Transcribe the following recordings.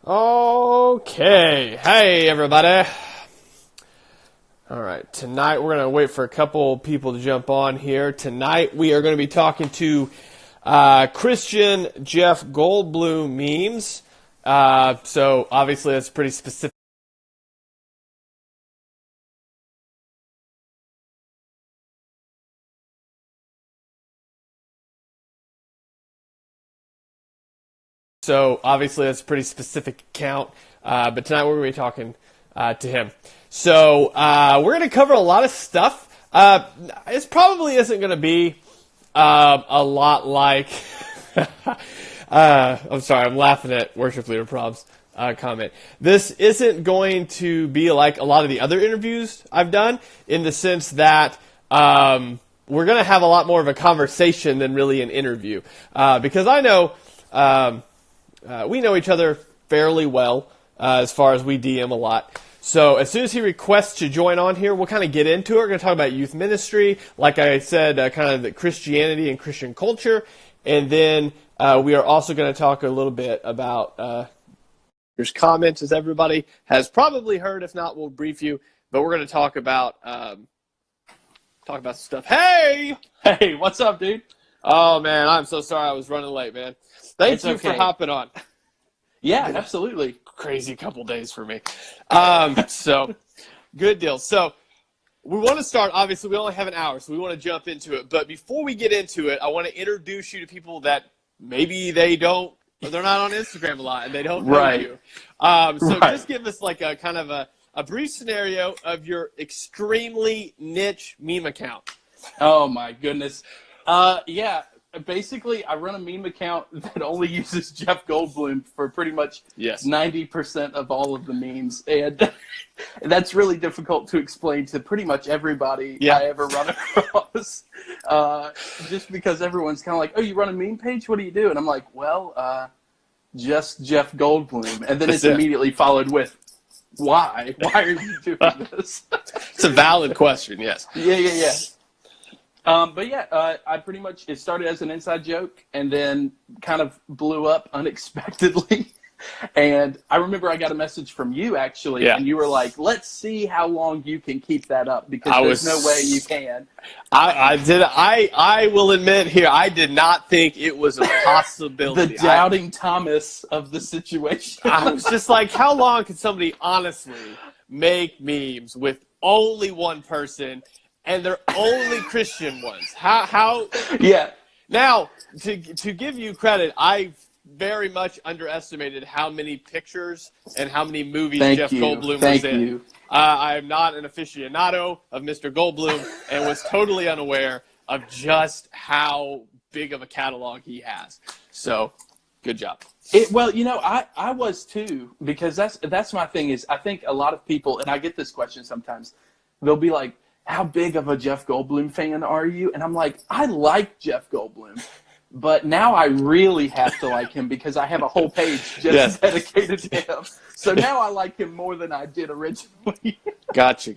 Okay. Hey, everybody. All right. Tonight, we're going to wait for a couple people to jump on here. Tonight, we are going to be talking to Christian Jeff Goldblum memes. So, obviously, that's pretty specific. Account. But tonight, we're going to be talking to him. So, we're going to cover a lot of stuff. It probably isn't going to be a lot like... I'm sorry, I'm laughing at Worship Leader Prob's comment. This isn't going to be like a lot of the other interviews I've done, in the sense that we're going to have a lot more of a conversation than really an interview. Because I know we know each other fairly well, as far as we DM a lot. So as soon as he requests to join on here, we'll kind of get into it. We're going to talk about youth ministry, like I said, kind of the Christianity and Christian culture. And then we are also going to talk a little bit about there's comments, as everybody has probably heard. If not, we'll brief you. But we're going to talk about some stuff. Hey, what's up, dude? Oh man, I'm so sorry I was running late, man. Thank you for hopping on. Yeah, absolutely. Crazy couple days for me. So good deal. So we want to start, obviously we only have an hour, so we want to jump into it. But before we get into it, I want to introduce you to people that maybe they're not on Instagram a lot and they don't know you. Just give us like a kind of a brief scenario of your extremely niche meme account. Oh my goodness. Basically, I run a meme account that only uses Jeff Goldblum for pretty much 90% of all of the memes. And that's really difficult to explain to pretty much everybody I ever run across. Just because everyone's kind of like, oh, you run a meme page? What do you do? And I'm like, well, just Jeff Goldblum. And then it's immediately followed with, why? Why are you doing this? It's a valid question, yes. Yeah. I pretty much, it started as an inside joke and then kind of blew up unexpectedly. And I remember I got a message from you, actually, and you were like, let's see how long you can keep that up, because there's no way you can. I will admit here, I did not think it was a possibility. The doubting Thomas of the situation. I was just like, how long can somebody honestly make memes with only one person? And they're only Christian ones. How? Yeah. Now, to give you credit, I very much underestimated how many pictures and how many movies Jeff Goldblum was in. I am not an aficionado of Mr. Goldblum and was totally unaware of just how big of a catalog he has. So, good job. I was too, because that's my thing is, I think a lot of people, and I get this question sometimes, they'll be like, how big of a Jeff Goldblum fan are you? And I'm like, I like Jeff Goldblum, but now I really have to like him because I have a whole page just dedicated to him. So now I like him more than I did originally. Gotcha.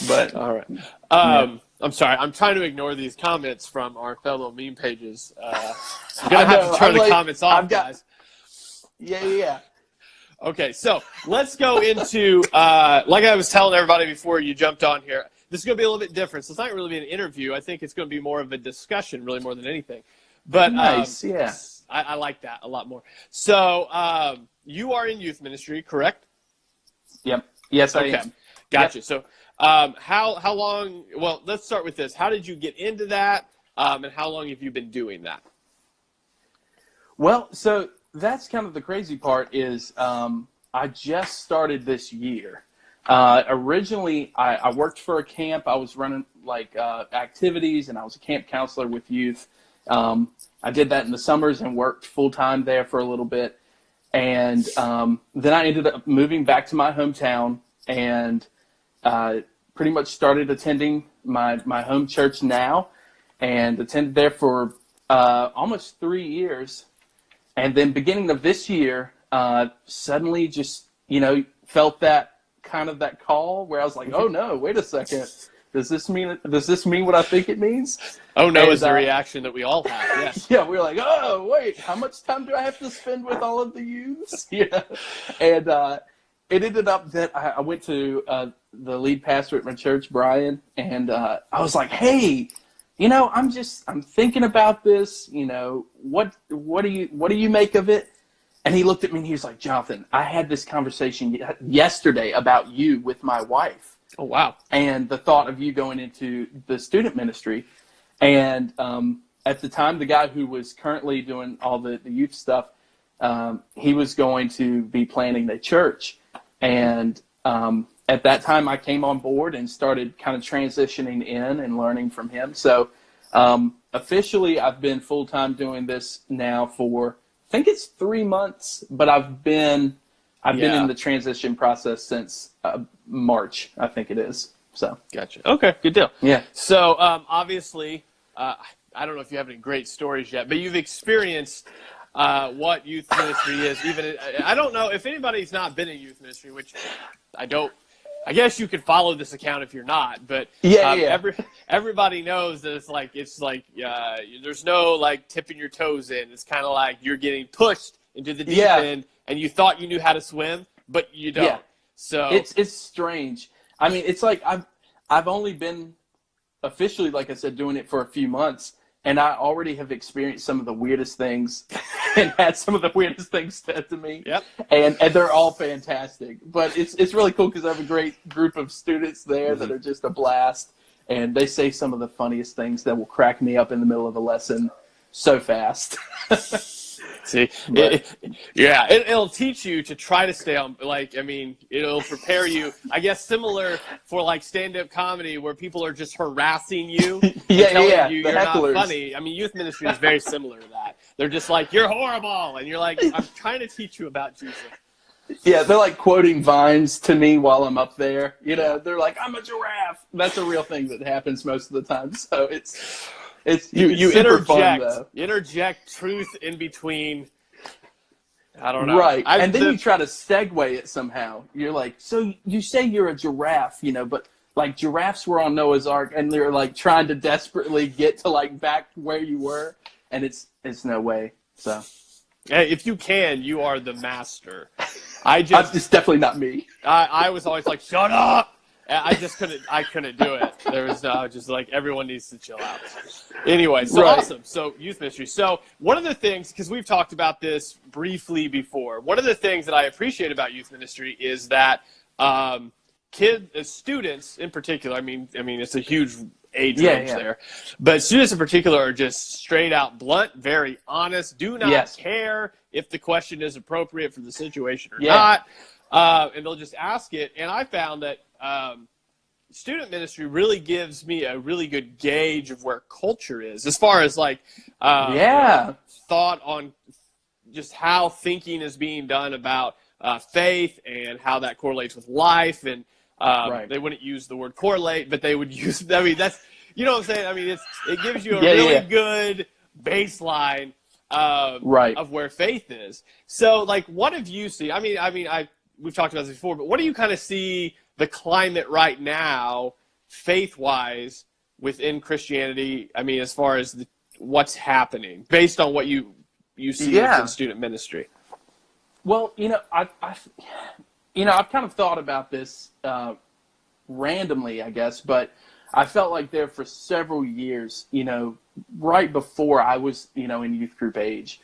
But all right. I'm sorry. I'm trying to ignore these comments from our fellow meme pages. I'm going to have to turn the comments off, guys. Yeah. Okay, so let's go into, like I was telling everybody before you jumped on here, this is going to be a little bit different. So it's not really be an interview. I think it's going to be more of a discussion, really, more than anything. But nice, I like that a lot more. So you are in youth ministry, correct? Yep. Yes, I am. Gotcha. Yep. So how long? Well, let's start with this. How did you get into that, and how long have you been doing that? Well, so that's kind of the crazy part is I just started this year. Originally, I worked for a camp. I was running activities, and I was a camp counselor with youth. I did that in the summers and worked full-time there for a little bit. And then I ended up moving back to my hometown and pretty much started attending my home church now, and attended there for almost 3 years. And then beginning of this year, suddenly just, felt that kind of that call where I was like, oh no, wait a second. Does this mean what I think it means? Oh no, is the reaction that we all have. Yes. Yeah, we were like, oh wait, how much time do I have to spend with all of the youths? Yeah, and it ended up that I went to the lead pastor at my church, Brian, and I was like, hey, I'm thinking about this. What do you make of it? And he looked at me and he was like, Johnathan, I had this conversation yesterday about you with my wife. Oh, wow. And the thought of you going into the student ministry. And at the time, the guy who was currently doing all the youth stuff, he was going to be planning a church. And at that time, I came on board and started kind of transitioning in and learning from him. So officially, I've been full-time doing this now for, I think it's 3 months, but I've been in the transition process since March, I think it is. So gotcha. Okay, good deal. Yeah. So obviously, I don't know if you have any great stories yet, but you've experienced what youth ministry is. Even I don't know if anybody's not been in youth ministry, which I don't. I guess you could follow this account if you're not, but everybody knows that it's like there's no like tipping your toes in. It's kind of like you're getting pushed into the deep end, and you thought you knew how to swim, but you don't. Yeah. So it's strange. I mean, it's like I've only been officially, like I said, doing it for a few months, and I already have experienced some of the weirdest things and had some of the weirdest things said to me. Yep. And they're all fantastic. But it's really cool because I have a great group of students there that are just a blast. And they say some of the funniest things that will crack me up in the middle of a lesson so fast. See, it'll teach you to try to stay on, it'll prepare you, I guess, similar for like stand-up comedy where people are just harassing you and telling you you're not funny. I mean, youth ministry is very similar to that. They're just like, you're horrible, and you're like, I'm trying to teach you about Jesus. Yeah, they're like quoting vines to me while I'm up there. They're like, I'm a giraffe. That's a real thing that happens most of the time. So you interject truth in between. I don't know. Right. And then you try to segue it somehow. You're like, so you say you're a giraffe, but like giraffes were on Noah's Ark and they're like trying to desperately get to like back where you were. And it's no way. So if you can, you are the master. It's definitely not me. I was always like, shut up. I couldn't do it. There was just like, everyone needs to chill out. Anyway, so awesome. So youth ministry. So one of the things, because we've talked about this briefly before, one of the things that I appreciate about youth ministry is that students in particular, I mean, it's a huge age range there, but students in particular are just straight out blunt, very honest, do not care if the question is appropriate for the situation or not, and they'll just ask it. And I found that student ministry really gives me a really good gauge of where culture is as far as like thought on just how thinking is being done about faith and how that correlates with life. And they wouldn't use the word correlate, but they would use, I mean, that's, you know what I'm saying? I mean, it gives you a really good baseline of where faith is. So like, what have you seen? I mean, we've talked about this before, but what do you kind of see the climate right now, faith-wise, within Christianity? I mean, as far as what's happening, based on what you see within student ministry. Well, I've kind of thought about this randomly, I guess, but I felt like there for several years, right before I was, in youth group age,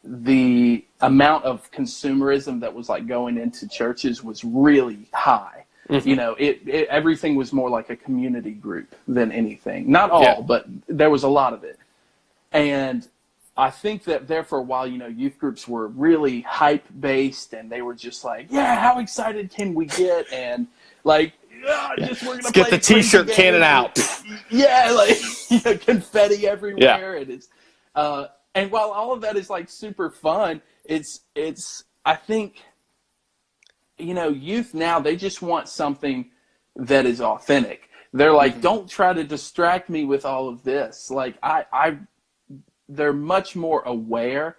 the amount of consumerism that was like going into churches was really high. Mm-hmm. Everything was more like a community group than anything. Not all, but there was a lot of it. And I think that there for a while, youth groups were really hype based, and they were just like, how excited can we get? And like, just we're gonna get the T-shirt cannon out. Confetti everywhere, and it's and while all of that is like super fun, it's I think youth now, they just want something that is authentic. They're like, don't try to distract me with all of this. Like they're much more aware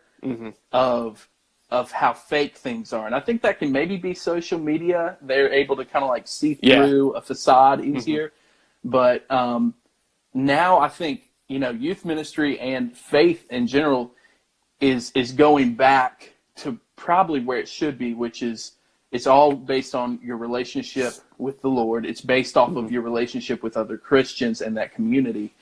of of how fake things are. And I think that can maybe be social media. They're able to kind of like see through a facade easier. But now I think, youth ministry and faith in general is going back to probably where it should be, which is it's all based on your relationship with the Lord. It's based off of your relationship with other Christians and that community,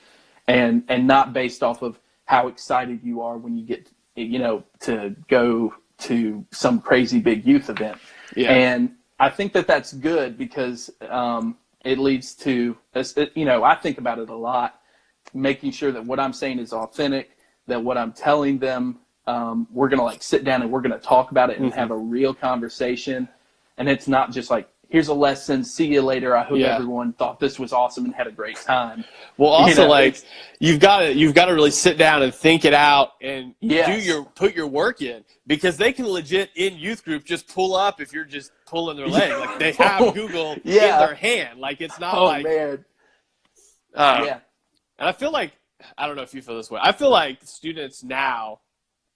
and not based off of how excited you are when you get, to go to some crazy big youth event. Yeah. And I think that that's good because it leads to, I think about it a lot, making sure that what I'm saying is authentic, that what I'm telling them, we're going to like sit down and we're going to talk about it and have a real conversation. And it's not just like, here's a lesson, see you later. I hope everyone thought this was awesome and had a great time. Well, also you've got to really sit down and think it out and put your work in, because they can legit in youth group just pull up if you're just pulling their leg. Like they have Google in their hand. Like it's not man. And I feel like, I don't know if you feel this way, I feel like students now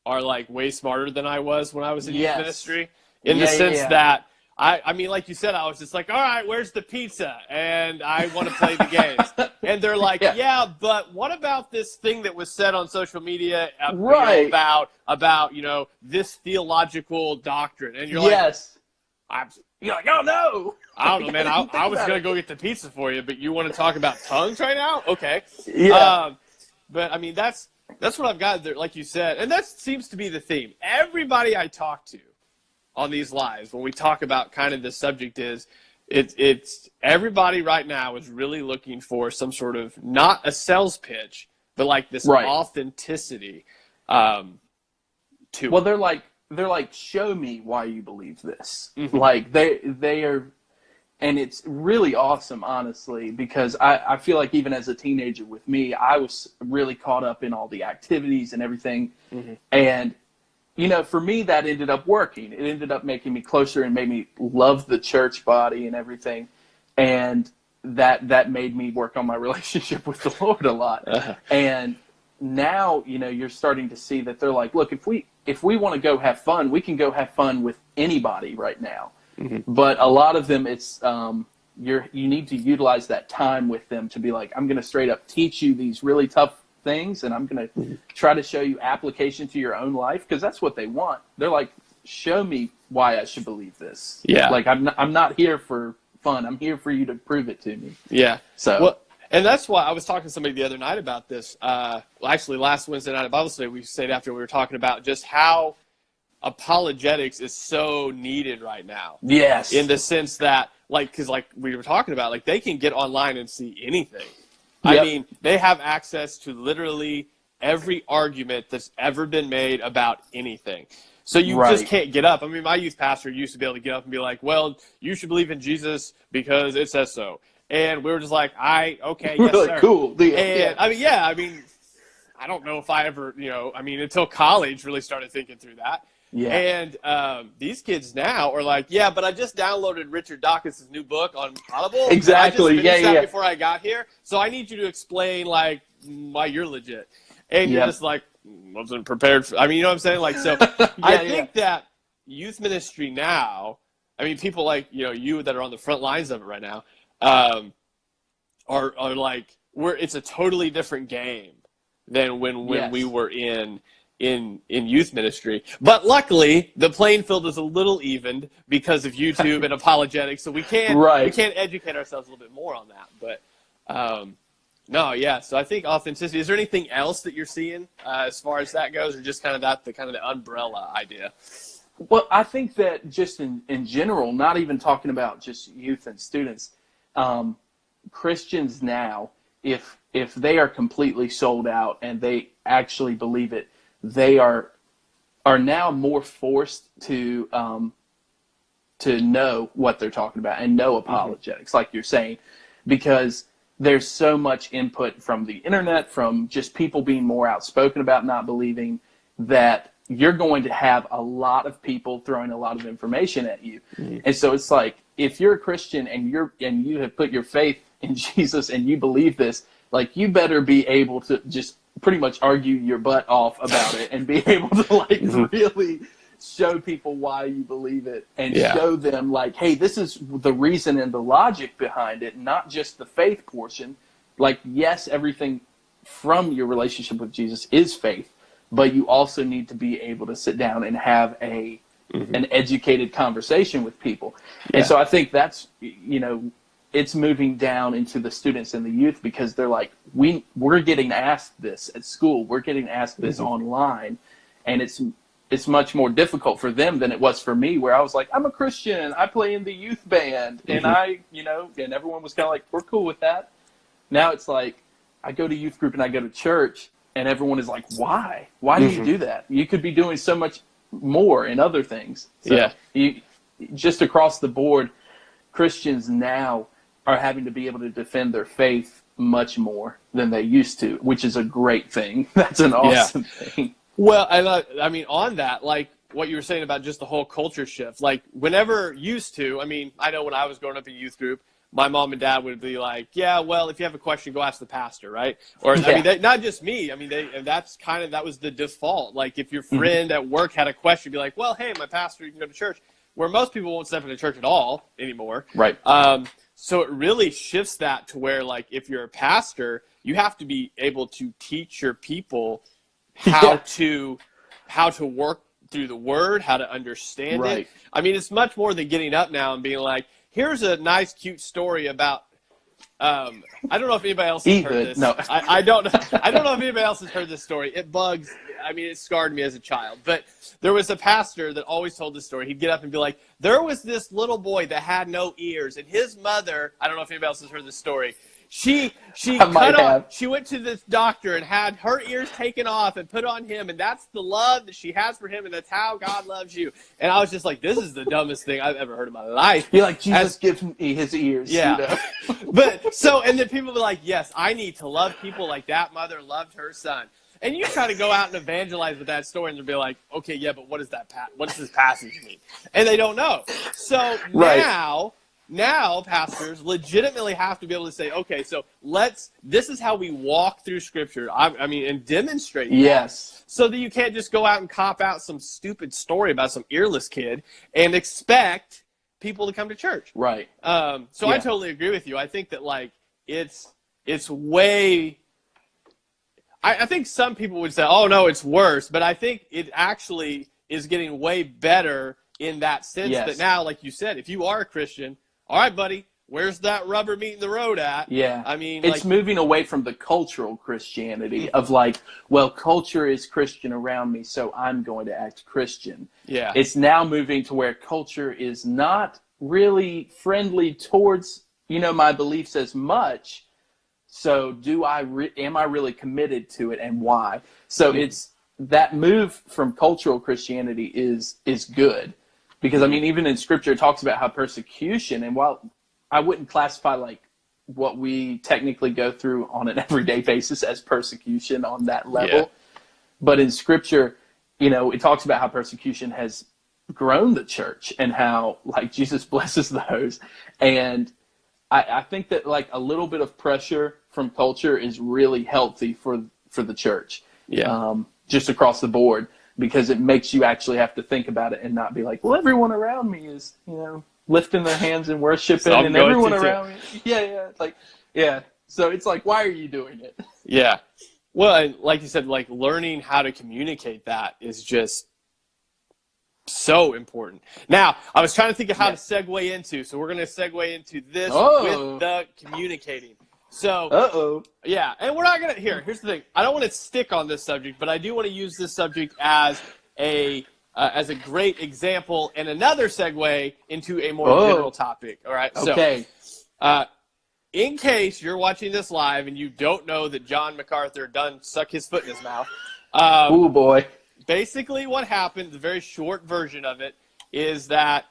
are like way smarter than I was when I was in youth ministry, in the sense that I mean, like you said, I was just like, all right, where's the pizza? And I want to play the games. And they're like, but what about this thing that was said on social media about this theological doctrine? And you're like, you're like, oh no. I don't know, man. I was going to go get the pizza for you, but you want to talk about tongues right now? Okay. Yeah. But I mean, that's what I've got there, like you said. And that seems to be the theme. Everybody I talk to on these lives, when we talk about kind of this subject, is it's everybody right now is really looking for some sort of, not a sales pitch, but like this authenticity to it. They're like, show me why you believe this. Like they are, and it's really awesome, honestly, because I feel like even as a teenager with me, I was really caught up in all the activities and everything. And for me, that ended up working. It ended up making me closer and made me love the church body and everything. And that made me work on my relationship with the Lord a lot. And now, you're starting to see that they're like, look, if we want to go have fun, we can go have fun with anybody right now. But a lot of them, it's you need to utilize that time with them to be like, I'm going to straight up teach you these really tough things, and I'm going to try to show you application to your own life, because that's what they want. They're like, show me why I should believe this. Yeah. Like I'm not here for fun. I'm here for you to prove it to me. Yeah. So. And that's why I was talking to somebody the other night about this. Actually, last Wednesday night at Bible study, we stayed after we were talking about just how apologetics is so needed right now. Yes. In the sense that, because we were talking about, they can get online and see anything. Yep. I mean, they have access to literally every argument that's ever been made about anything. So you just can't get up. I mean, my youth pastor used to be able to get up and be like, well, you should believe in Jesus because it says so. And we were just like, okay, yes, sir. Cool. And I mean, I don't know if I ever, until college really started thinking through that. Yeah. And these kids now are like, yeah, but I just downloaded Richard Dawkins' new book on Audible. Exactly. I just finished that before I got here. So I need you to explain, why you're legit. And you're just like, wasn't prepared for, you know what I'm saying? So I think that youth ministry now, people like, you that are on the front lines of it right now, are like, it's a totally different game than when we were in youth ministry. But luckily, the playing field is a little evened because of YouTube and apologetics, so we can educate ourselves a little bit more on that. But so I think authenticity. Is there anything else that you're seeing as far as that goes, or just kind of the umbrella idea? Well, I think that just in general, not even talking about just youth and students, Christians now, if they are completely sold out and they actually believe it, they are now more forced to know what they're talking about and know apologetics, like you're saying, because there's so much input from the internet, from just people being more outspoken about not believing, that you're going to have a lot of people throwing a lot of information at you. And so it's like, if you're a Christian and you have put your faith in Jesus and you believe this, you better be able to just pretty much argue your butt off about it and be able to really show people why you believe it and Yeah. show them like, hey, this is the reason and the logic behind it, not just the faith portion. Like, yes, everything from your relationship with Jesus is faith, but you also need to be able to sit down and have an educated conversation with people. Yeah. And so I think that's, it's moving down into the students and the youth, because they're like, we're getting asked this at school, we're getting asked this online, and it's much more difficult for them than it was for me, where I was like, I'm a Christian, I play in the youth band, and and everyone was kind of like, we're cool with that. Now it's like, I go to youth group and I go to church, and everyone is like, why? Why do you do that? You could be doing so much more in other things. So just across the board, Christians now are having to be able to defend their faith much more than they used to, which is a great thing. That's an awesome thing. Well, I mean, on that, like what you were saying about just the whole culture shift, like whenever used to, I mean, I know when I was growing up in youth group, my mom and dad would be like, yeah, well, if you have a question, go ask the pastor, right? Or, I mean, not just me. I mean, that was the default. Like, if your friend at work had a question, be like, well, hey, my pastor, you can go to church. Where most people won't step into church at all anymore. Right. So it really shifts that to where, like, if you're a pastor, you have to be able to teach your people how to work through the word, how to understand it. I mean, it's much more than getting up now and being like, here's a nice, cute story about. I don't know if anybody else has heard this. No. I don't know if anybody else has heard this story. It bugs. I mean, it scarred me as a child. But there was a pastor that always told this story. He'd get up and be like, there was this little boy that had no ears, and his mother, I don't know if anybody else has heard this story, she went to this doctor and had her ears taken off and put on him, and that's the love that she has for him, and that's how God loves you. And I was just like, this is the dumbest thing I've ever heard in my life. You're like, Jesus gives me his ears. Yeah. And then people be like, yes, I need to love people like that mother loved her son. And you try to go out and evangelize with that story, and they'll be like, okay, yeah, but what does this passage mean? And they don't know. So now pastors legitimately have to be able to say, okay, so this is how we walk through Scripture. I mean, and demonstrate that. Yes. So that you can't just go out and cop out some stupid story about some earless kid and expect people to come to church. Right. I totally agree with you. I think that, like, it's way... I think some people would say, oh, no, it's worse. But I think it actually is getting way better in that sense that now, like you said, if you are a Christian, all right, buddy, where's that rubber meeting the road at? Yeah. I mean, it's moving away from the cultural Christianity of like, well, culture is Christian around me, so I'm going to act Christian. Yeah. It's now moving to where culture is not really friendly towards, my beliefs as much. So am I really committed to it, and why? So it's that move from cultural Christianity is good. Because, I mean, even in Scripture, it talks about how persecution, and while I wouldn't classify, like, what we technically go through on an everyday basis as persecution on that level, but in Scripture, it talks about how persecution has grown the church and how, like, Jesus blesses those. And I think that, like, a little bit of pressure from culture is really healthy for the church, just across the board. Because it makes you actually have to think about it and not be like, well, everyone around me is, lifting their hands and worshiping, so and everyone around me. So it's like, why are you doing it? Yeah. Well, and like you said, like, learning how to communicate that is just so important. Now, I was trying to think of how to segue into, so we're going to segue into this with the communicating. So, and we're not going to, here's the thing. I don't want to stick on this subject, but I do want to use this subject as a great example and another segue into a more general topic. All right. Okay. So, in case you're watching this live and you don't know that John MaCarthur done suck his foot in his mouth. Oh boy. Basically what happened, the very short version of it, is that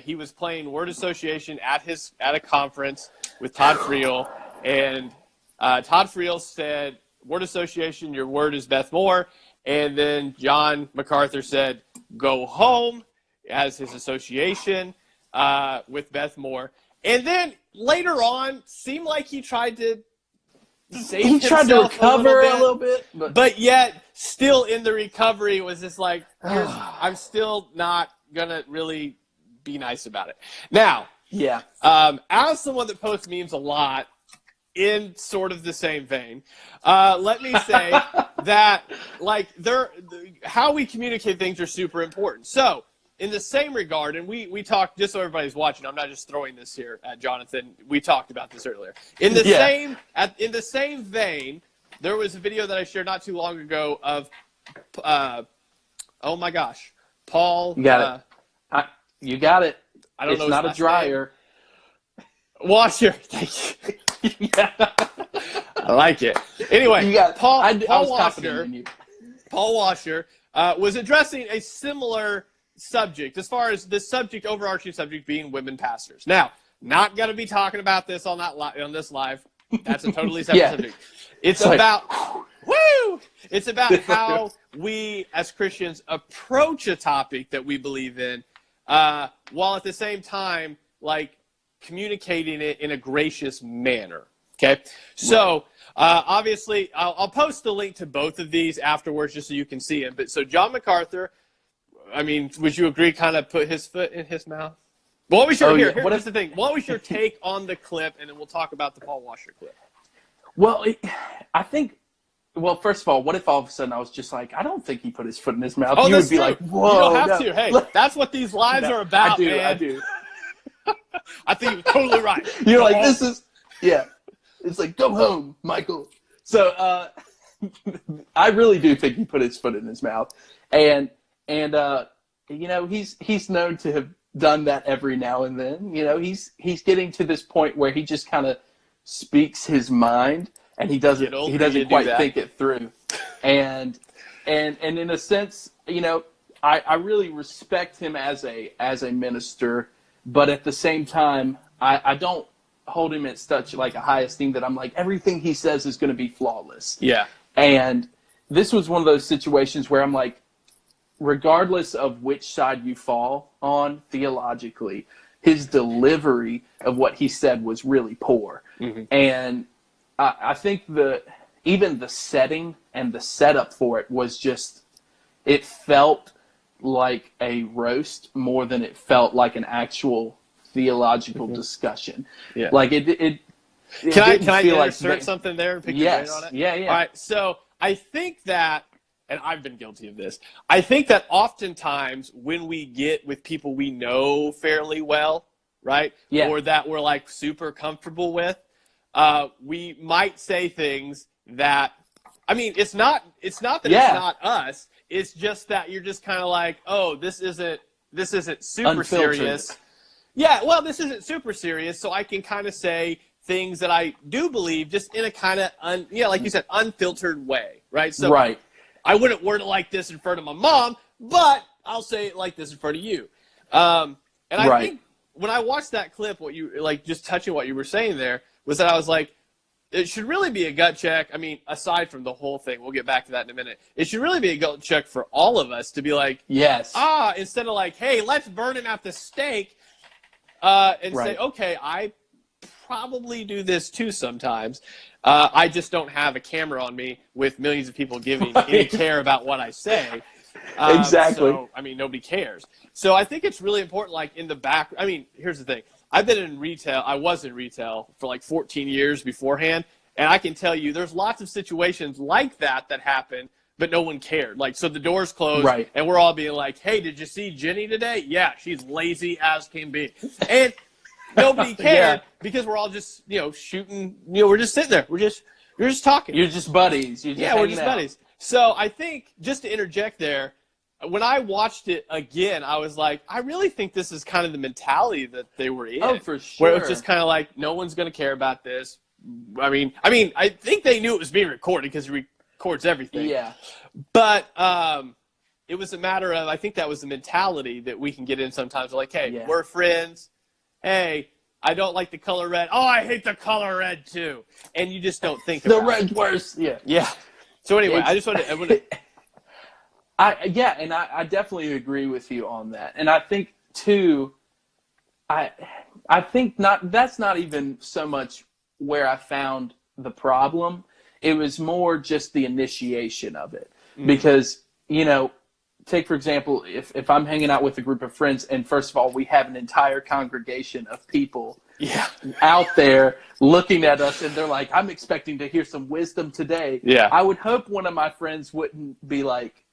he was playing word association at a conference with Todd Friel. And Todd Friel said, word association, your word is Beth Moore. And then John MaCarthur said, go home, as his association with Beth Moore. And then later on, seemed like he tried to save he tried to himself recover a little bit, but yet still in the recovery was just like, I'm still not gonna really be nice about it. Now, yeah, as someone that posts memes a lot, in sort of the same vein, let me say that like how we communicate things are super important. So in the same regard, and we talked, just so everybody's watching, I'm not just throwing this here at Johnathan. We talked about this earlier. In the same vein, there was a video that I shared not too long ago of, oh my gosh, Paul. You got it. You got it. I don't it's know. It's not a dryer. Washer. Thank you. Yeah. I like it. Anyway, Paul Washer was addressing a similar subject, as far as this subject, overarching subject being women pastors. Now, not going to be talking about this on this live. That's a totally separate subject. It's about It's about how we as Christians approach a topic that we believe in, while at the same time, like, communicating it in a gracious manner. Okay, so obviously, I'll post the link to both of these afterwards just so you can see them. But so John MaCarthur, I mean, would you agree? Kind of put his foot in his mouth. What was your Here's the thing. What was your take on the clip, and then we'll talk about the Paul Washer clip. Well, I think. Well, first of all, what if all of a sudden I was just like, I don't think he put his foot in his mouth? Oh, you would be true. like, whoa. You don't have to. Hey, that's what these lives are about, man. I do. I think you're totally right. You're like, this is, it's like, go home, Michael. So I really do think he put his foot in his mouth. And you know, he's known to have done that every now and then. You know, he's getting to this point where he just kind of speaks his mind. And he doesn't quite think it through. And in a sense, you know, I really respect him as a minister, but at the same time, I don't hold him at such like a high esteem that I'm like, everything he says is going to be flawless. Yeah. And this was one of those situations where I'm like, regardless of which side you fall on theologically, his delivery of what he said was really poor. Mm-hmm. And I think even the setting and the setup for it was just, it felt like a roast more than it felt like an actual theological discussion. Yeah. Like it Can I insert something there and pick your brain on it? Yeah. All right. So I think that, and I've been guilty of this, I think that oftentimes when we get with people we know fairly well, right? Yeah. Or that we're like super comfortable with, we might say things that, I mean, it's not that it's not us. It's just that you're just kind of like, oh, this isn't super Unfiltered. Serious. Yeah, well, this isn't super serious, so I can kind of say things that I do believe just in a kind of, like you said, unfiltered way, right? So right. I wouldn't word it like this in front of my mom, but I'll say it like this in front of you. And I think when I watched that clip, what you, like, just touching what you were saying there, was that I was like, it should really be a gut check. I mean, aside from the whole thing, we'll get back to that in a minute. It should really be a gut check for all of us to be like, yes. Instead of like, hey, let's burn him at the stake, and say, okay, I probably do this too sometimes. I just don't have a camera on me with millions of people giving any care about what I say. Exactly. So, I mean, nobody cares. So I think it's really important, like, in the back. I mean, here's the thing. I've been in retail. I was in retail for like 14 years beforehand, and I can tell you there's lots of situations like that happen, but no one cared. Like, so the doors closed, and we're all being like, hey, did you see Jenny today? Yeah, she's lazy as can be. And nobody cared because we're all just, shooting. We're just sitting there. You're just talking. You're just buddies. We're just buddies. So I think, just to interject there, when I watched it again, I was like, I really think this is kind of the mentality that they were in. Oh, for sure. Where it was just kind of like, no one's going to care about this. I mean, I think they knew it was being recorded because it records everything. Yeah. But it was a matter of, I think that was the mentality that we can get in sometimes. Like, hey, we're friends. Hey, I don't like the color red. Oh, I hate the color red too. And you just don't think about it. The red's worse. Yeah. Yeah. So anyway, I definitely agree with you on that. And I think too, I think that's not even so much where I found the problem. It was more just the initiation of it. Because, take, for example, if I'm hanging out with a group of friends and, first of all, we have an entire congregation of people out there looking at us and they're like, I'm expecting to hear some wisdom today. Yeah. I would hope one of my friends wouldn't be like,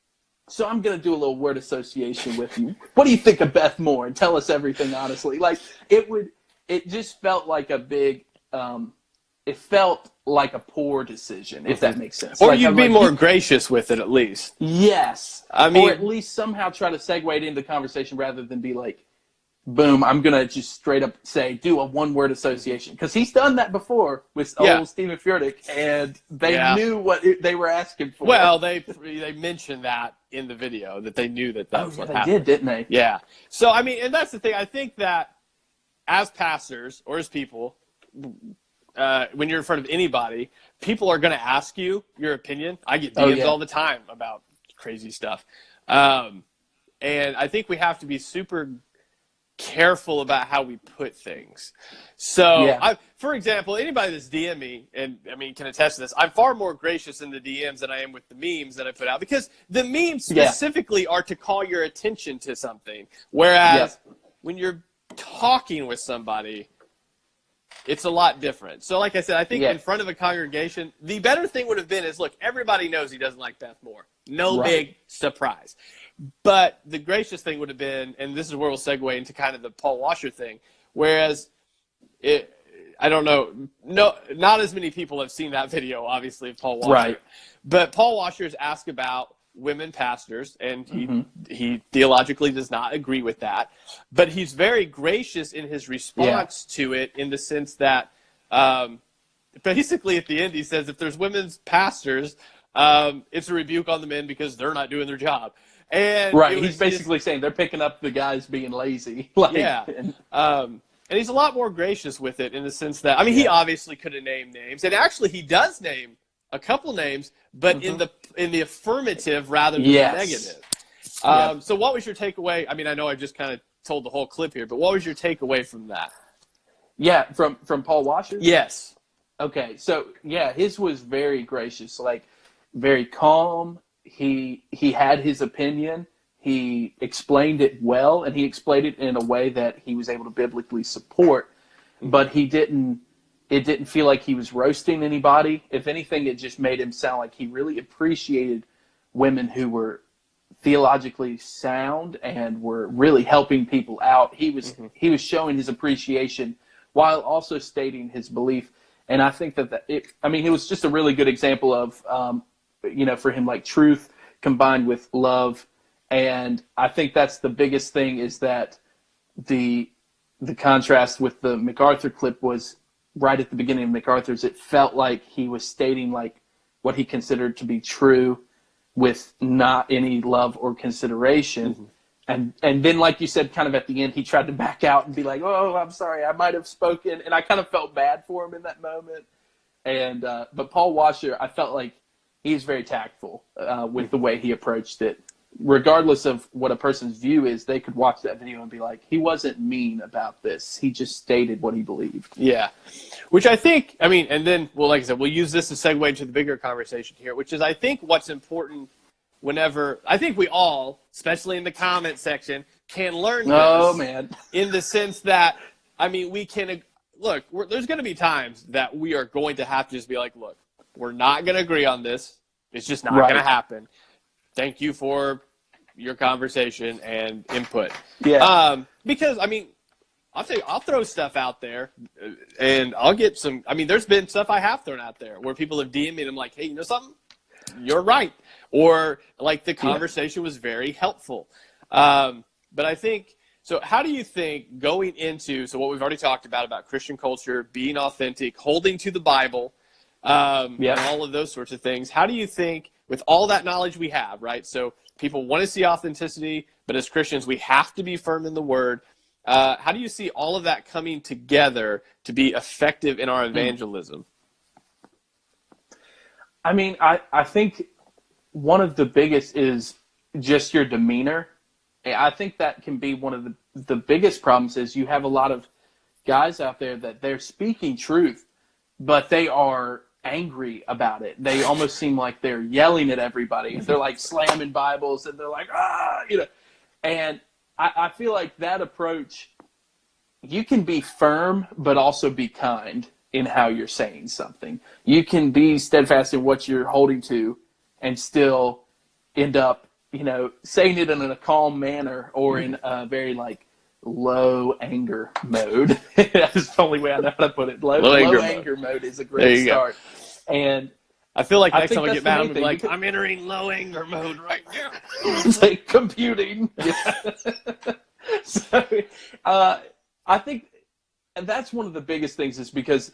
so I'm going to do a little word association with you. What do you think of Beth Moore? And tell us everything honestly. Like, it just felt like a big, it felt like a poor decision, if that makes sense. Or like, you'd be more gracious with it, at least. Yes. I mean, or at least somehow try to segue it into the conversation rather than be like, boom, I'm going to just straight up say, do a one-word association. Because he's done that before with old Stephen Furtick, and they knew what they were asking for. Well, they mentioned that in the video, that they knew that was what happened. They did, didn't they? Yeah. So, I mean, and that's the thing. I think that as pastors or as people, when you're in front of anybody, people are going to ask you your opinion. I get DMs all the time about crazy stuff. And I think we have to be super careful about how we put things. So, for example, anybody that's DM me, and I mean, can attest to this, I'm far more gracious in the DMs than I am with the memes that I put out, because the memes specifically are to call your attention to something. Whereas when you're talking with somebody, it's a lot different. So like I said, I think in front of a congregation, the better thing would have been is, look, everybody knows he doesn't like Beth Moore. No big surprise. But the gracious thing would have been, and this is where we'll segue into kind of the Paul Washer thing, whereas I don't know, not as many people have seen that video, obviously, of Paul Washer. Right. But Paul Washer's asked about women pastors, and he theologically does not agree with that. But he's very gracious in his response to it, in the sense that basically at the end he says, if there's women's pastors, it's a rebuke on the men because they're not doing their job. And he's basically saying they're picking up the guys being lazy. And he's a lot more gracious with it, in the sense that, I mean, he obviously could have named names, and actually he does name a couple names, but in the affirmative rather than the negative. So what was your takeaway? I mean, I know I just kind of told the whole clip here, but what was your takeaway from that? Yeah, from Paul Washer? Yes. Okay, so his was very gracious, like very calm. He had his opinion. He explained it well, and he explained it in a way that he was able to biblically support. But it didn't feel like he was roasting anybody. If anything, it just made him sound like he really appreciated women who were theologically sound and were really helping people out. He was showing his appreciation while also stating his belief. And I think it was just a really good example of, for him, like truth combined with love. And I think that's the biggest thing, is that the contrast with the MaCarthur clip was right at the beginning of MaCarthur's. It felt like he was stating like what he considered to be true with not any love or consideration. And then, like you said, kind of at the end, he tried to back out and be like, oh, I'm sorry, I might have spoken. And I kind of felt bad for him in that moment. And but Paul Washer, I felt like he's very tactful with the way he approached it. Regardless of what a person's view is, they could watch that video and be like, he wasn't mean about this. He just stated what he believed. Yeah. Which I think, I mean, and then, well, like I said, we'll use this to segue into the bigger conversation here, which is, I think, what's important whenever, I think we all, especially in the comment section, can learn this. Oh, man. In the sense that, I mean, we can, look, there's going to be times that we are going to have to just be like, look, we're not going to agree on this. It's just not going to happen. Thank you for your conversation and input. Yeah. Because, I mean, I'll throw stuff out there, and I'll get some. I mean, there's been stuff I have thrown out there where people have DM'd me and I'm like, hey, you know something? You're right. Or, like, the conversation was very helpful. But I think, so how do you think going into, so what we've already talked about Christian culture, being authentic, holding to the Bible, and all of those sorts of things, how do you think, with all that knowledge we have, right? So people want to see authenticity, but as Christians, we have to be firm in the Word. How do you see all of that coming together to be effective in our evangelism? I mean, I think one of the biggest is just your demeanor. I think that can be one of the biggest problems, is you have a lot of guys out there that they're speaking truth, but they are angry about it. They almost seem like they're yelling at everybody. They're like slamming Bibles and they're like, and I feel like that approach, you can be firm, but also be kind in how you're saying something. You can be steadfast in what you're holding to and still end up, saying it in a calm manner or in a very like low anger mode. That's the only way I know how to put it. Low anger mode is a great start. And I feel like next time I get mad, I'm gonna be like, I'm entering low anger mode right now. It's like computing. So, I think that's one of the biggest things is because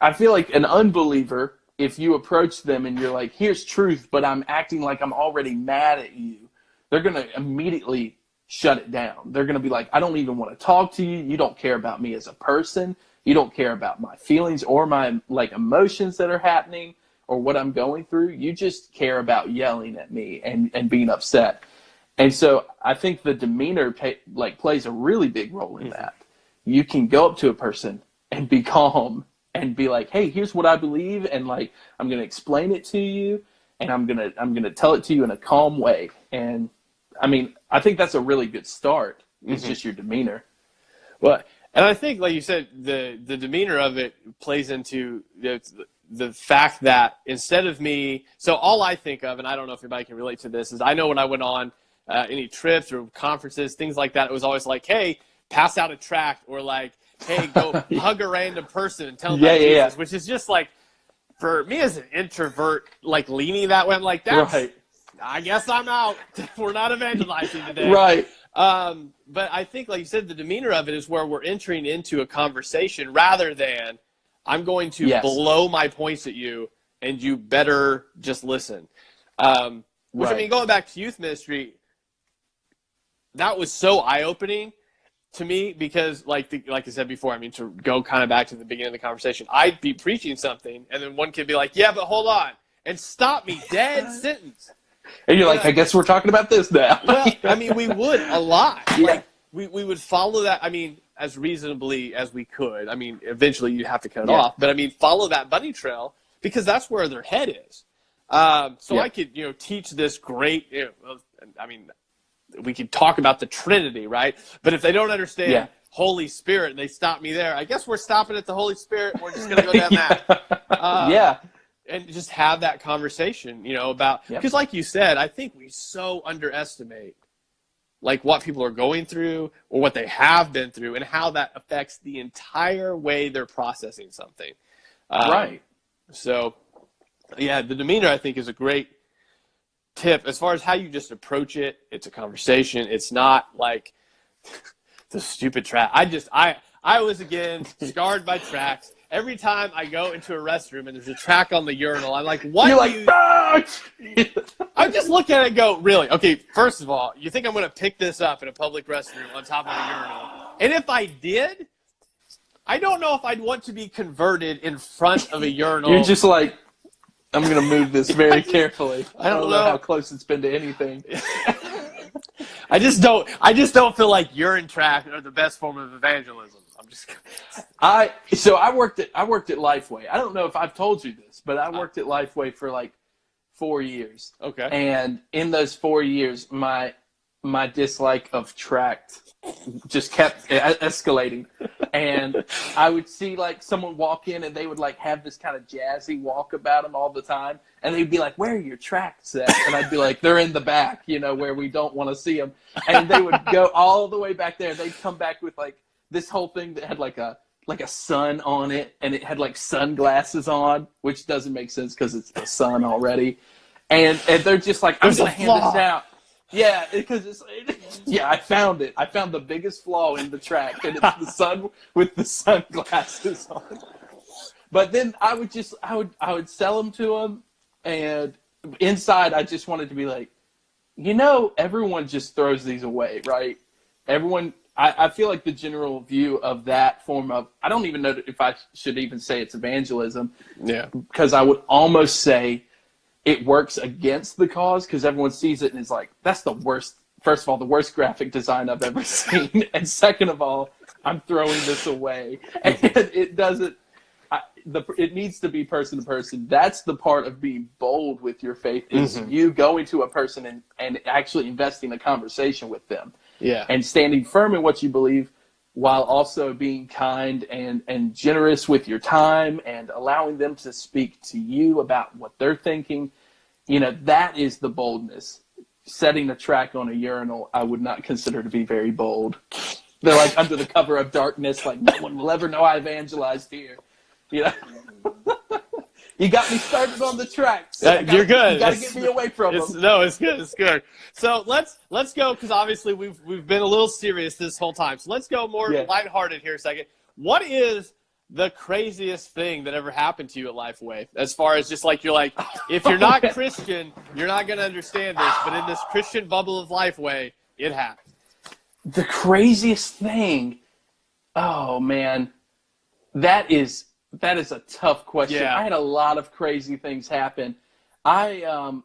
I feel like an unbeliever, if you approach them and you're like, here's truth, but I'm acting like I'm already mad at you, they're going to immediately shut it down. They're going to be like, I don't even want to talk to you. You don't care about me as a person. You don't care about my feelings or my like emotions that are happening or what I'm going through. You just care about yelling at me and being upset. And so I think the demeanor plays a really big role in that. You can go up to a person and be calm and be like, hey, here's what I believe, and like I'm going to explain it to you, and I'm going to tell it to you in a calm way. And I mean, I think that's a really good start. It's just your demeanor. Well, and I think, like you said, the demeanor of it plays into the fact that instead of me, so all I think of, and I don't know if anybody can relate to this, is I know when I went on any trips or conferences, things like that, it was always like, hey, pass out a tract, or like, hey, go hug a random person and tell them about Jesus, which is just like, for me as an introvert, like leaning that way, I'm like, that's, right. I guess I'm out. We're not evangelizing today. Right. But I think, like you said, the demeanor of it is where we're entering into a conversation rather than I'm going to blow my points at you and you better just listen. Which, I mean, going back to youth ministry, that was so eye-opening to me because, like I said before, I mean, to go kind of back to the beginning of the conversation, I'd be preaching something, and then one kid be like, yeah, but hold on, and stop me dead sentence. And you're like, I guess we're talking about this now. Well, I mean, we would a lot. Yeah. Like, we would follow that, I mean, as reasonably as we could. I mean, eventually you'd have to cut it off. But, I mean, follow that bunny trail because that's where their head is. So I could, teach this great, I mean, we could talk about the Trinity, right? But if they don't understand Holy Spirit and they stop me there, I guess we're stopping at the Holy Spirit. We're just going to go down that. And just have that conversation, about, because like you said, I think we so underestimate like what people are going through or what they have been through and how that affects the entire way they're processing something. Right. So, the demeanor, I think, is a great tip as far as how you just approach it. It's a conversation. It's not like the stupid track. I was, again, scarred by tracks. Every time I go into a restroom and there's a track on the urinal, I'm like, what? You're like, I just look at it and go, really? Okay, first of all, you think I'm going to pick this up in a public restroom on top of a urinal? And if I did, I don't know if I'd want to be converted in front of a urinal. You're just like, I'm going to move this very carefully. I don't know how close it's been to anything. I just don't feel like urine tracts are the best form of evangelism. So I worked at Lifeway. I don't know if I've told you this, but I worked at Lifeway for like 4 years. Okay. And in those 4 years, my dislike of tract just kept escalating. And I would see like someone walk in and they would like have this kind of jazzy walk about them all the time. And they'd be like, where are your tracts at? And I'd be like, they're in the back, where we don't want to see them. And they would go all the way back there. They'd come back with like this whole thing that had like a sun on it, and it had like sunglasses on, which doesn't make sense because it's the sun already. And they're just like, I'm going to hand this out. Yeah, because I found it. I found the biggest flaw in the tract, and it's the sun with the sunglasses on. But then I would sell them to them, and inside I just wanted to be like, everyone just throws these away, right? Everyone. I feel like the general view of that form of, I don't even know if I should even say it's evangelism. Yeah. Because I would almost say it works against the cause because everyone sees it and is like, that's the worst. First of all, the worst graphic design I've ever seen. And second of all, I'm throwing this away. And it doesn't, it needs to be person to person. That's the part of being bold with your faith is you going to a person and actually investing a conversation with them. Yeah. And standing firm in what you believe while also being kind and generous with your time and allowing them to speak to you about what they're thinking. That is the boldness. Setting a track on a urinal, I would not consider to be very bold. They're like under the cover of darkness, like no one will ever know I evangelized here. You got me started on the tracks. You're good. You got to get me away from them. No, it's good. It's good. So let's go, because obviously we've been a little serious this whole time. So let's go more lighthearted here a second. What is the craziest thing that ever happened to you at Lifeway? As far as just like, you're like, if you're not Christian, you're not going to understand this, but in this Christian bubble of Lifeway, it happened. The craziest thing, oh man, that is a tough question. Yeah. I had a lot of crazy things happen. And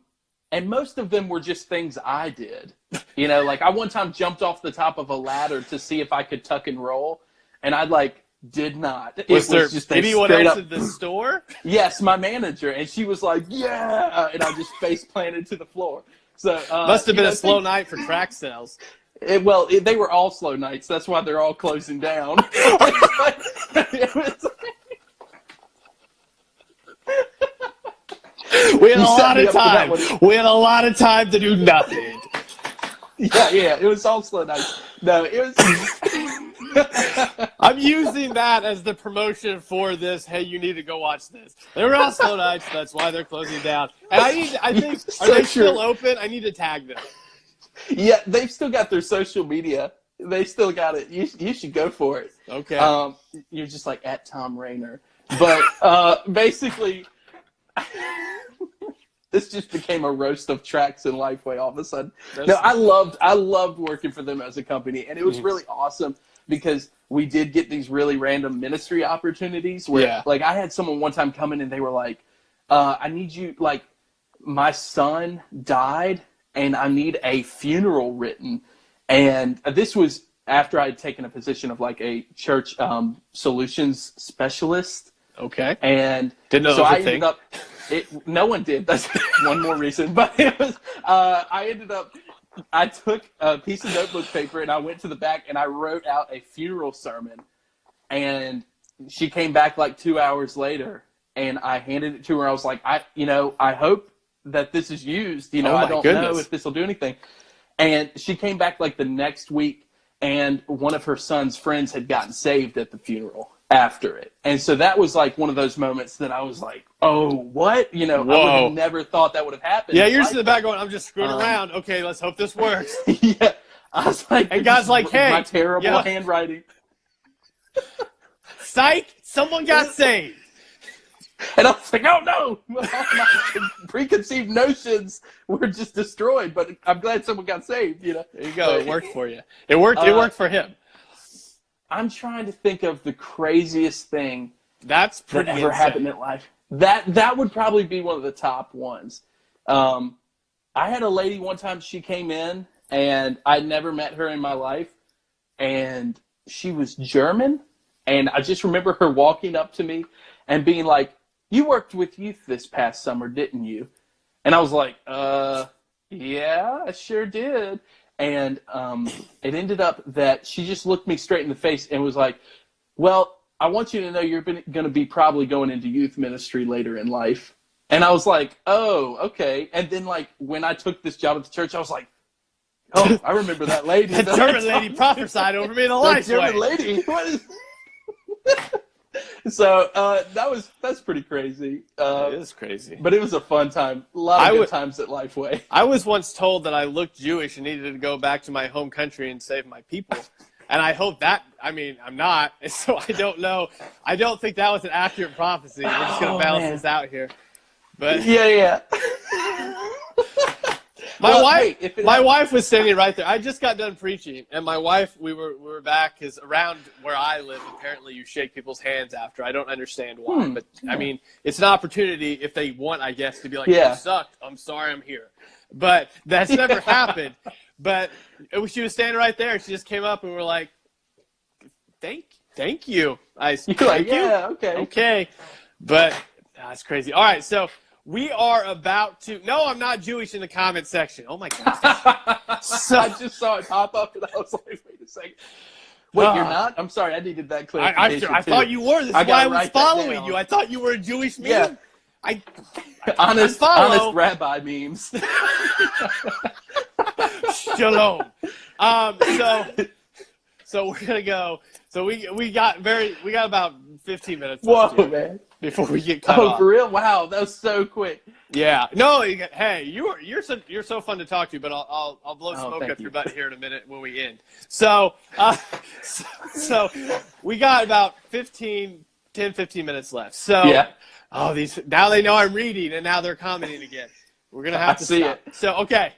most of them were just things I did. Like I one time jumped off the top of a ladder to see if I could tuck and roll, and I did not. Was there just anyone else in the store? Yes, my manager, and she was like, "Yeah," and I just face planted to the floor. So must have been a slow night for track sales. They were all slow nights. That's why they're all closing down. We had a lot of time. We had a lot of time to do nothing. Yeah. It was all slow nights. No, it was. I'm using that as the promotion for this. Hey, you need to go watch this. They were all slow nights. That's why they're closing down. And I think, are they still open? I need to tag them. Yeah, they've still got their social media. They still got it. You should go for it. Okay. You're just like at Tom Rayner. But basically, this just became a roast of tracks and Lifeway all of a sudden. I loved working for them as a company, and it was really awesome because we did get these really random ministry opportunities where, like, I had someone one time come in and they were like, I need you, like, my son died and I need a funeral written. And this was after I had taken a position of like a church solutions specialist. Okay. And didn't know so that was I a thing. ended up, no one did. That's one more reason. But it was, I took a piece of notebook paper and I went to the back and I wrote out a funeral sermon. And she came back like 2 hours later and I handed it to her. I was like, I hope that this is used. I don't know if this will do anything. And she came back like the next week and one of her son's friends had gotten saved at the funeral after it. And so that was like one of those moments that I was like, oh, what? I would have never thought that would have happened. Yeah, you're just in the back going, I'm just screwing around. Okay, let's hope this works. Yeah. I was like, and God's like, hey. My terrible handwriting. Psych, someone got saved. And I was like, oh no, my preconceived notions were just destroyed, but I'm glad someone got saved, There you go, it worked for you. It worked for him. I'm trying to think of the craziest thing that ever happened in life. That would probably be one of the top ones. I had a lady one time, she came in, and I'd never met her in my life, and she was German, and I just remember her walking up to me and being like, you worked with youth this past summer, didn't you? And I was like, yeah, I sure did. And it ended up that she just looked me straight in the face and was like, well, I want you to know you're going to be probably going into youth ministry later in life. And I was like, oh, okay. And then, like, when I took this job at the church, I was like, oh, I remember that lady. That German lady prophesied over me in the life. That German lady. What is... So that's pretty crazy. It is crazy. But it was a fun time. A lot of good times at Lifeway. I was once told that I looked Jewish and needed to go back to my home country and save my people. And I hope that, I'm not. So I don't know. I don't think that was an accurate prophecy. We're just going to balance this out here. But yeah. My wife was standing right there. I just got done preaching, and my wife, we were back, because around where I live, apparently you shake people's hands after. I don't understand why, but it's an opportunity if they want, I guess, to be like, you sucked. I'm sorry, I'm here. But that's never happened. But she was standing right there. She just came up and we're like, thank you. You're like, yeah, okay. Okay. But that's crazy. All right, so we are about to. No, I'm not Jewish in the comment section. Oh my god! So, I just saw it pop up, and I was like, "Wait a second. Wait, you're not? I'm sorry, I needed that clarification. I thought you were. This is why I was following you. I thought you were a Jewish meme. Yeah. Honest rabbi memes. Shalom. So we're gonna go. So we got about 15 minutes. Whoa, left man! Before we get cut off. Oh, for real? Wow, that was so quick. Yeah. No. Hey, you're so fun to talk to. But I'll blow smoke up your butt here in a minute when we end. So so we got about 10, 15 minutes left. So yeah. Oh, now they know I'm reading, and now they're commenting again. We're gonna have to see stop. it. So okay.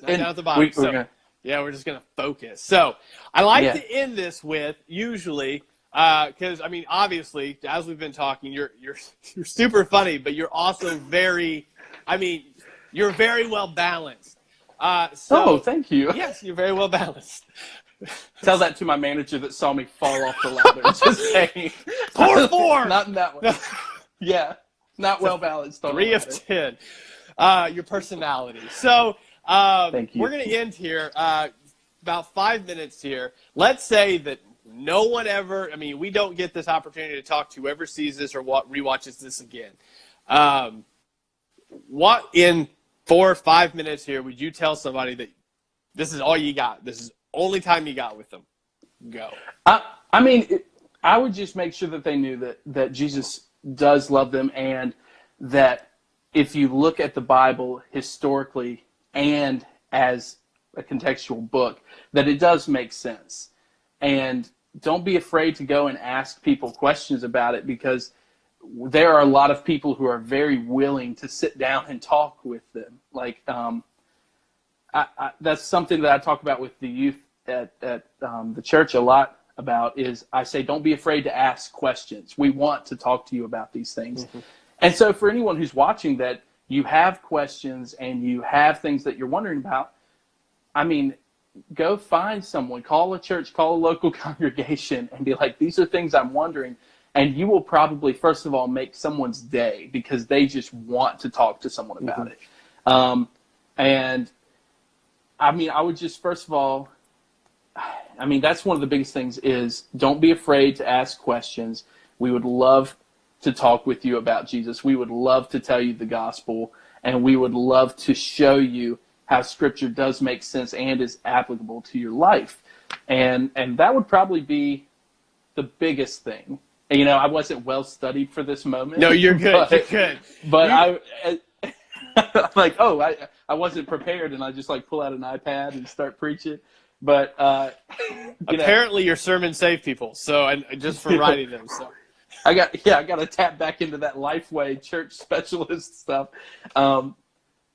Down at the bottom. We're just gonna focus. So I like to end this with usually because I mean obviously as we've been talking, you're super funny, but you're also you're very well balanced. Thank you. Yes, you're very well balanced. Tell that to my manager that saw me fall off the ladder. Just saying. Poor 4. Not in that one. Yeah, not well balanced. 3 of 10. Your personality. So thank you. We're going to end here. About 5 minutes here. Let's say that no one ever. I mean, we don't get this opportunity to talk to whoever sees this or rewatches this again. What in 4 or 5 minutes here would you tell somebody that this is all you got? This is only time you got with them. Go. I would just make sure that they knew that Jesus does love them, and that if you look at the Bible historically and as a contextual book, that it does make sense. And don't be afraid to go and ask people questions about it, because there are a lot of people who are very willing to sit down and talk with them. Like, that's something that I talk about with the youth at the church a lot about, is I say, don't be afraid to ask questions. We want to talk to you about these things. Mm-hmm. And so for anyone who's watching that you have questions and you have things that you're wondering about, I mean, go find someone, call a church, call a local congregation, and be like, these are things I'm wondering. And you will probably, first of all, make someone's day, because they just want to talk to someone about it. And I mean, I would just, first of all, I mean, that's one of the biggest things, is don't be afraid to ask questions. We would love to talk with you about Jesus. We would love to tell you the gospel, and we would love to show you how Scripture does make sense and is applicable to your life. And that would probably be the biggest thing. And, you know, I wasn't well studied for this moment. No, you're good. You're good. But I'm like, I wasn't prepared, and I just like pull out an iPad and start preaching. But apparently your sermon saved people. So, and just for writing them. So I got to tap back into that Lifeway church specialist stuff.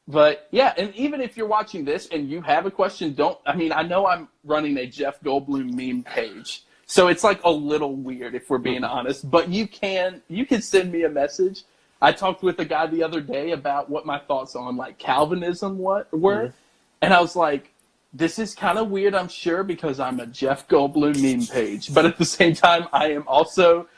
But yeah, and even if you're watching this and you have a question, I know I'm running a Jeff Goldblum meme page, so it's like a little weird if we're being honest, but you can send me a message. I talked with a guy the other day about what my thoughts on like Calvinism were. And I was like, this is kind of weird, I'm sure, because I'm a Jeff Goldblum meme page, but at the same time, I am also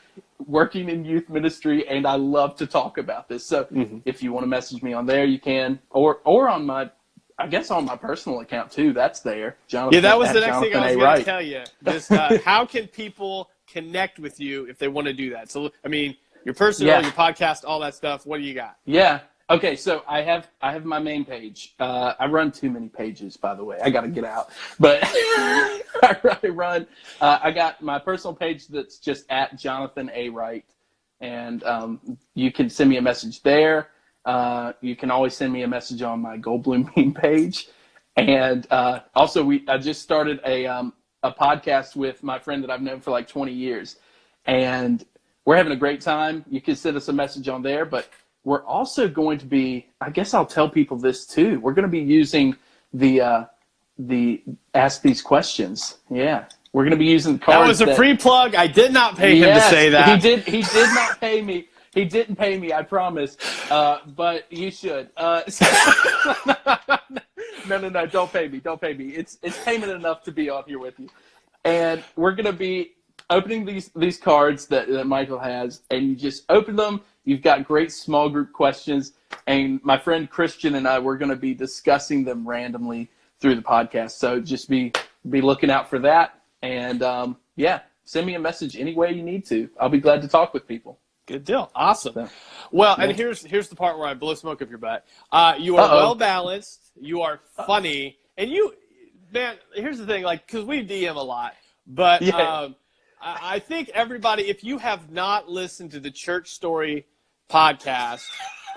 working in youth ministry, and I love to talk about this. So if you want to message me on there, you can, or on my, I guess on my personal account too. That's there. Johnathan, yeah, that was the next thing I was going to tell you. Just how can people connect with you if they want to do that? So I mean, your personal, your podcast, all that stuff. What do you got? Yeah. Okay, so I have my main page. I run too many pages, by the way. I got to get out. But I got my personal page that's just at Johnathan A. Wright. And you can send me a message there. You can always send me a message on my Goldblum meme page. And also, I just started a podcast with my friend that I've known for like 20 years. And we're having a great time. You can send us a message on there, but we're also going to be, I guess I'll tell people this too, we're going to be using the Ask These Questions. Yeah. We're going to be using cards. That was a free plug. I did not pay him to say that. He did not pay me. He didn't pay me, I promise. But you should. No, don't pay me. Don't pay me. It's payment enough to be on here with you. And we're going to be opening these cards that Michael has, and you just open them. You've got great small group questions, and my friend Christian and I, we're going to be discussing them randomly through the podcast. So just be looking out for that, and send me a message any way you need to. I'll be glad to talk with people. Good deal. Awesome. So, well, and here's the part where I blow smoke up your butt. You are well balanced. You are funny, and man. Here's the thing, like, because we DM a lot, but I think everybody, if you have not listened to the Church Story podcast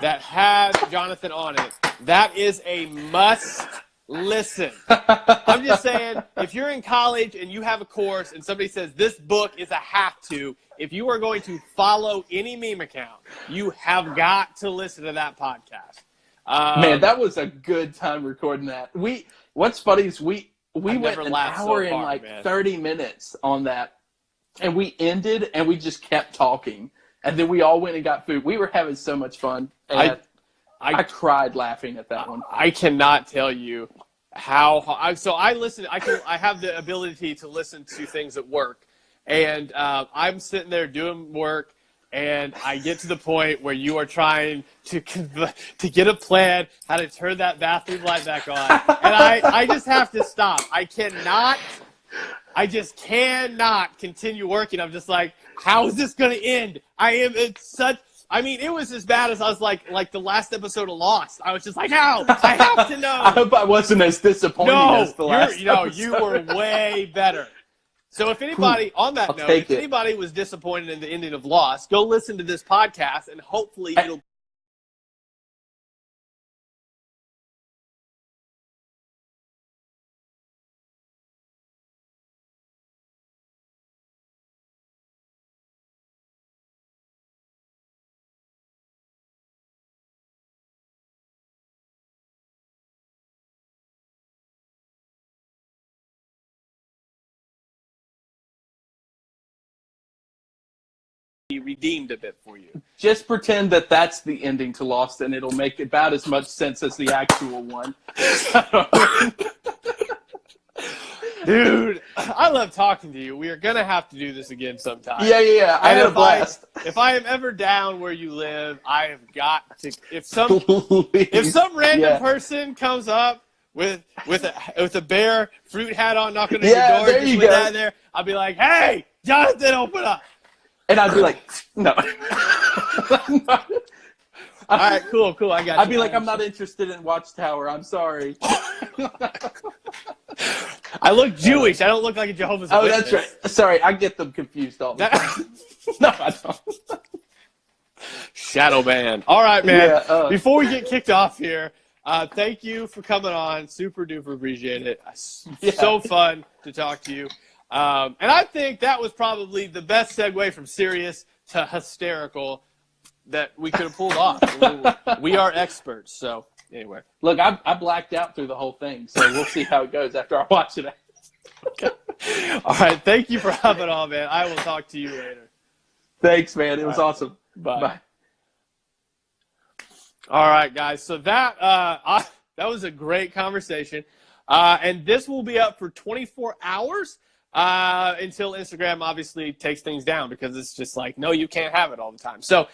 that had Johnathan on it, that is a must listen. I'm just saying, if you're in college and you have a course and somebody says this book is a have to, if you are going to follow any meme account, you have got to listen to that podcast. Man, that was a good time recording that. What's funny is we went an hour and like 30 minutes on that, and we ended and we just kept talking, and then we all went and got food. We were having so much fun. And I cried laughing at that one. I cannot tell you how. I listen. I have the ability to listen to things at work, and I'm sitting there doing work, and I get to the point where you are trying to get a plan how to turn that bathroom light back on, and I just have to stop. I just cannot continue working. I'm just like, how is this going to end? It was as bad as I was like the last episode of Lost. I was just like, how? I have to know. I hope I wasn't as disappointing as the last episode. You were way better. So if anybody, on that note, if anybody was disappointed in the ending of Lost, go listen to this podcast, and hopefully it'll be redeemed a bit for you. Just pretend that that's the ending to Lost, and it'll make about as much sense as the actual one. Dude, I love talking to you. We are going to have to do this again sometime. Yeah. I had a blast. If I am ever down where you live, I have got to. If some random person comes up with a bear fruit hat on, knocking on your door, there you go. There, I'll be like, "Hey, Johnathan, open up." And I'd be like, no. All right, cool. I got you. I'd be like, I'm not interested in Watchtower. I'm sorry. I look Jewish. I don't look like a Jehovah's Witness. Oh, that's right. Sorry, I get them confused all the time. No, I don't. Shadow man. All right, man. Yeah, Before we get kicked off here, thank you for coming on. Super duper appreciate it. So fun to talk to you. And I think that was probably the best segue from serious to hysterical that we could have pulled off. We are experts. So anyway, look, I blacked out through the whole thing, so we'll see how it goes after I watch it. Okay. All right. Thank you for having on, man. I will talk to you later. Thanks, man. It was awesome. Bye. All right, guys. So that was a great conversation. And this will be up for 24 hours. Until Instagram obviously takes things down, because it's just like, no, you can't have it all the time. So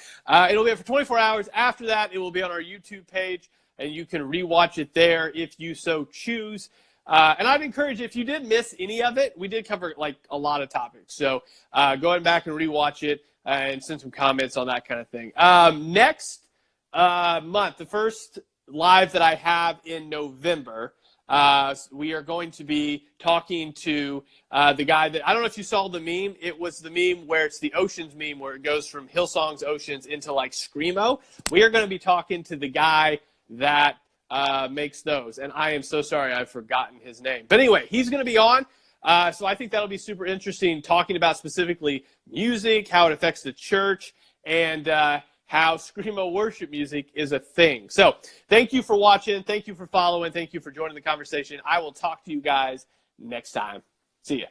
it'll be up for 24 hours. After that, it will be on our YouTube page, and you can rewatch it there if you so choose. And I'd encourage you, if you did miss any of it, we did cover like a lot of topics. So going back and rewatch it and send some comments on that kind of thing. Next month, the first live that I have in November, we are going to be talking to the guy that, I don't know if you saw the meme. It was the meme where it's the Oceans meme, where it goes from Hillsong's Oceans into like Screamo. We are going to be talking to the guy that makes those. And I am so sorry I've forgotten his name. But anyway, he's going to be on. So I think that'll be super interesting, talking about specifically music, how it affects the church, and how Screamo worship music is a thing. So thank you for watching. Thank you for following. Thank you for joining the conversation. I will talk to you guys next time. See ya.